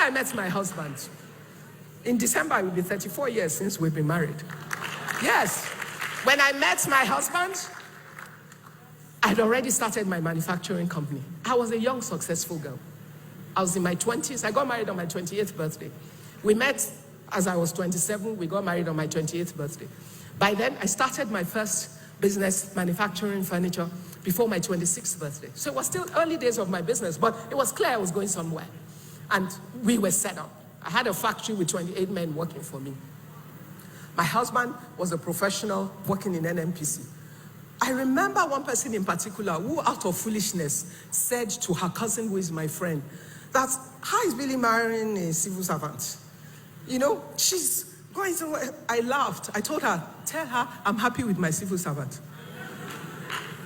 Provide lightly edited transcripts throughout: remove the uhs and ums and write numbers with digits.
I met my husband, in December, it will be 34 years since we've been married. Yes. When I met my husband, I'd already started my manufacturing company. I was a young, successful girl. I was in my 20s. I got married on my 28th birthday. We met as I was 27. We got married on my 28th birthday. By then, I started my first business manufacturing furniture before my 26th birthday. So it was still early days of my business, but it was clear I was going somewhere. And we were set up. I had a factory with 28 men working for me. My husband was a professional working in NNPC. I remember one person in particular who, out of foolishness, said to her cousin, who is my friend, that, how is Billy marrying a civil servant? You know, she's going somewhere. I laughed. I told her, tell her I'm happy with my civil servant.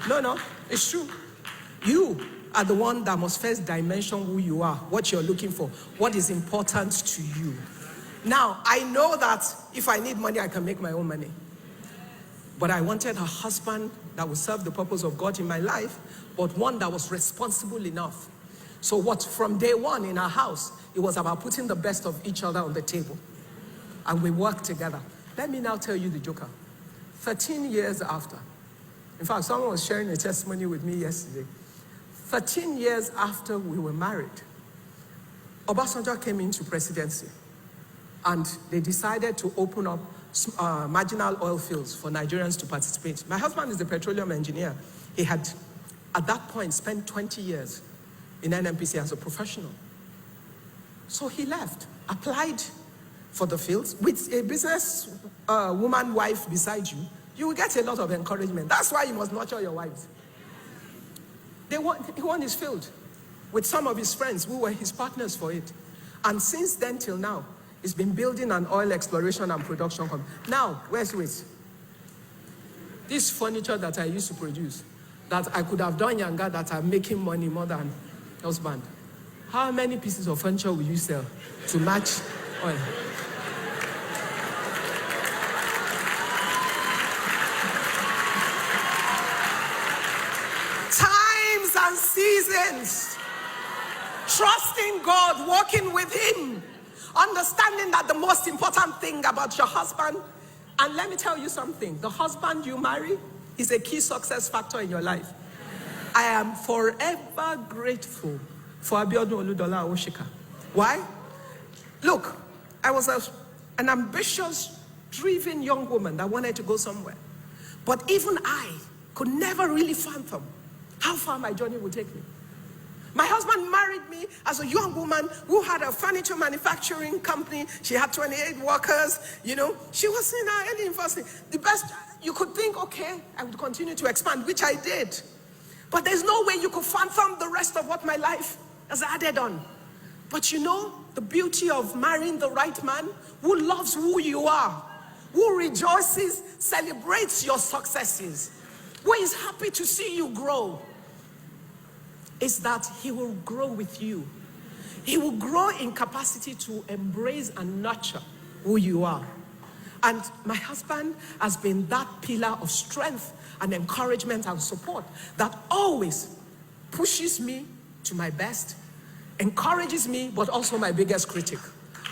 No, it's true. You are the one that must first dimension who you are, what you're looking for, what is important to you. Now, I know that if I need money, I can make my own money. But I wanted a husband that would serve the purpose of God in my life, but one that was responsible enough. So from day one in our house, it was about putting the best of each other on the table. And we worked together. Let me now tell you the joker. 13 years after, in fact, someone was sharing a testimony with me yesterday. 13 years after we were married, Obasanjo came into presidency, and they decided to open up marginal oil fields for Nigerians to participate. My husband is a petroleum engineer. He had, at that point, spent 20 years in NNPC as a professional. So he left, applied for the fields. With a business woman wife beside you, you will get a lot of encouragement. That's why you must nurture your wives. He won his field with some of his friends who were his partners for it. And since then till now, he's been building an oil exploration and production company. Now, where's it? This furniture that I used to produce, that I could have done younger, that are making money more than husband. How many pieces of furniture will you sell to match oil? Times and seasons. Trusting God, walking with Him. Understanding that the most important thing about your husband, and let me tell you something, the husband you marry is a key success factor in your life. I am forever grateful for Abiodun Oludola Oshika. Why? Look, I was an ambitious, driven young woman that wanted to go somewhere. But even I could never really fathom how far my journey would take me. My husband married me as a young woman who had a furniture manufacturing company. She had 28 workers, you know. She was in her early university. The best, you could think, okay, I would continue to expand, which I did. But there's no way you could fathom the rest of what my life has added on. But you know, the beauty of marrying the right man who loves who you are, who rejoices, celebrates your successes, who is happy to see you grow, is that he will grow with you. He will grow in capacity to embrace and nurture who you are. And my husband has been that pillar of strength and encouragement and support that always pushes me to my best, encourages me, but also my biggest critic.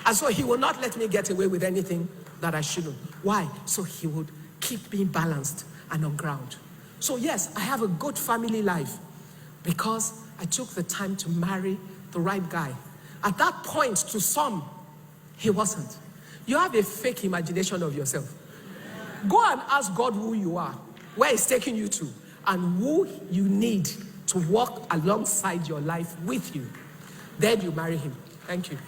And so he will not let me get away with anything that I shouldn't. Why? So he would keep me balanced and on ground. So yes, I have a good family life because I took the time to marry the right guy. At that point, to some, he wasn't. You have a fake imagination of yourself. Go and ask God who you are, where He's taking you to, and who you need to walk alongside your life with you. Then you marry Him. Thank you.